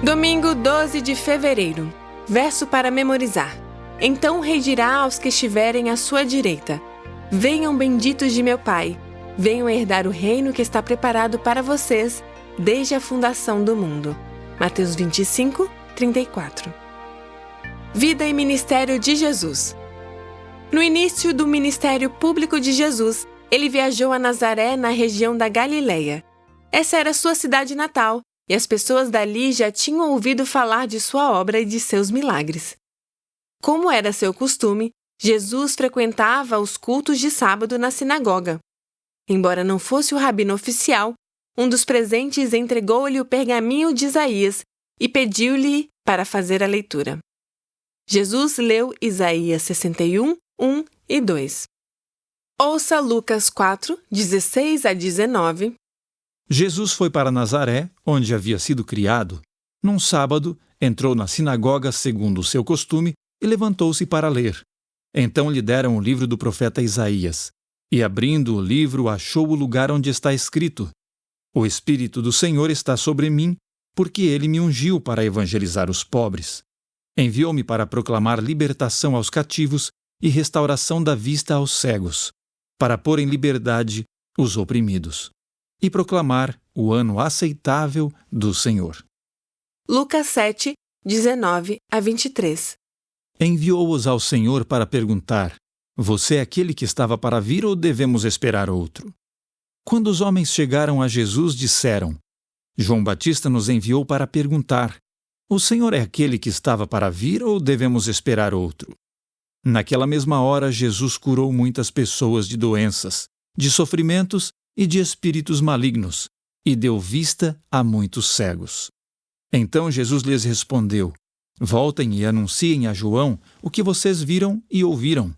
Domingo 12 de fevereiro. Verso para memorizar. Então o rei dirá aos que estiverem à sua direita: venham benditos de meu Pai, venham herdar o reino que está preparado para vocês desde a fundação do mundo. Mateus 25, 34. Vida e ministério de Jesus. No início do ministério público de Jesus, ele viajou a Nazaré, na região da Galileia. Essa era sua cidade natal, e as pessoas dali já tinham ouvido falar de sua obra e de seus milagres. Como era seu costume, Jesus frequentava os cultos de sábado na sinagoga. Embora não fosse o rabino oficial, um dos presentes entregou-lhe o pergaminho de Isaías e pediu-lhe para fazer a leitura. Jesus leu Isaías 61, 1 e 2. Ouça Lucas 4, 16 a 19. Jesus foi para Nazaré, onde havia sido criado. Num sábado, entrou na sinagoga segundo o seu costume e levantou-se para ler. Então lhe deram o livro do profeta Isaías. E abrindo o livro, achou o lugar onde está escrito: O Espírito do Senhor está sobre mim, porque ele me ungiu para evangelizar os pobres. Enviou-me para proclamar libertação aos cativos e restauração da vista aos cegos, para pôr em liberdade os oprimidos e proclamar o ano aceitável do Senhor. Lucas 7, 19 a 23. Enviou-os ao Senhor para perguntar: Você é aquele que estava para vir ou devemos esperar outro? Quando os homens chegaram a Jesus, disseram: João Batista nos enviou para perguntar: O Senhor é aquele que estava para vir ou devemos esperar outro? Naquela mesma hora, Jesus curou muitas pessoas de doenças, de sofrimentos e de espíritos malignos, e deu vista a muitos cegos. Então Jesus lhes respondeu: Voltem e anunciem a João o que vocês viram e ouviram.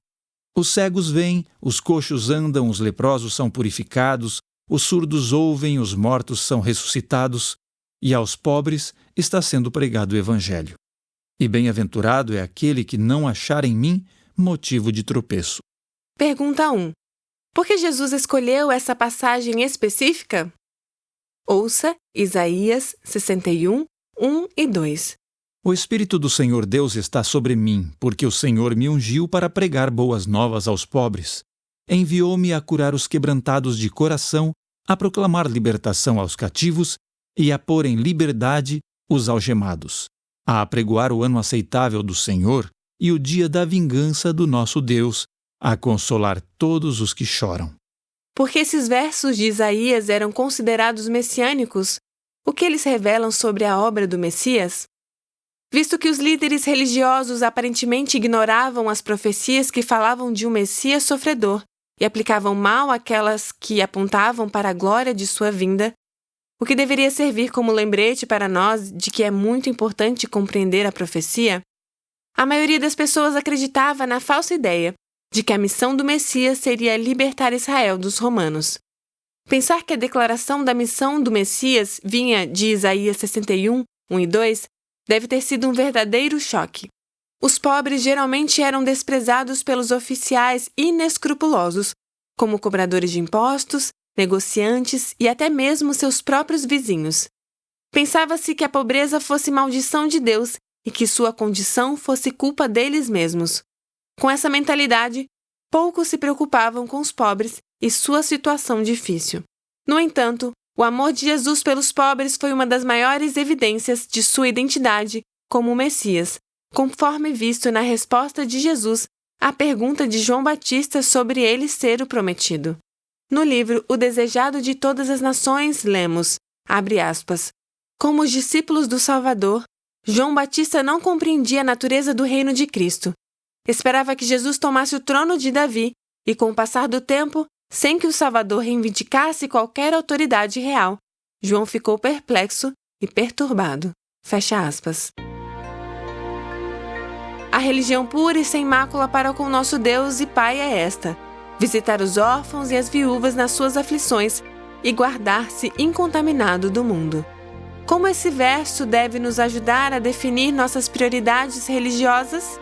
Os cegos veem, os coxos andam, os leprosos são purificados, os surdos ouvem, os mortos são ressuscitados, e aos pobres está sendo pregado o Evangelho. E bem-aventurado é aquele que não achar em mim motivo de tropeço. Pergunta 1. Por que Jesus escolheu essa passagem específica? Ouça Isaías 61, 1 e 2. O Espírito do Senhor Deus está sobre mim, porque o Senhor me ungiu para pregar boas novas aos pobres. Enviou-me a curar os quebrantados de coração, a proclamar libertação aos cativos e a pôr em liberdade os algemados, a apregoar o ano aceitável do Senhor e o dia da vingança do nosso Deus, a consolar todos os que choram. Porque esses versos de Isaías eram considerados messiânicos, o que eles revelam sobre a obra do Messias? Visto que os líderes religiosos aparentemente ignoravam as profecias que falavam de um Messias sofredor e aplicavam mal aquelas que apontavam para a glória de sua vinda, o que deveria servir como lembrete para nós de que é muito importante compreender a profecia, a maioria das pessoas acreditava na falsa ideia de que a missão do Messias seria libertar Israel dos romanos. Pensar que a declaração da missão do Messias vinha de Isaías 61, 1 e 2, deve ter sido um verdadeiro choque. Os pobres geralmente eram desprezados pelos oficiais inescrupulosos, como cobradores de impostos, negociantes e até mesmo seus próprios vizinhos. Pensava-se que a pobreza fosse maldição de Deus e que sua condição fosse culpa deles mesmos. Com essa mentalidade, poucos se preocupavam com os pobres e sua situação difícil. No entanto, o amor de Jesus pelos pobres foi uma das maiores evidências de sua identidade como o Messias, conforme visto na resposta de Jesus à pergunta de João Batista sobre ele ser o prometido. No livro O Desejado de Todas as Nações, lemos, abre aspas, como os discípulos do Salvador, João Batista não compreendia a natureza do reino de Cristo. Esperava que Jesus tomasse o trono de Davi e, com o passar do tempo, sem que o Salvador reivindicasse qualquer autoridade real, João ficou perplexo e perturbado. Fecha aspas. A religião pura e sem mácula para com nosso Deus e Pai é esta: visitar os órfãos e as viúvas nas suas aflições e guardar-se incontaminado do mundo. Como esse verso deve nos ajudar a definir nossas prioridades religiosas?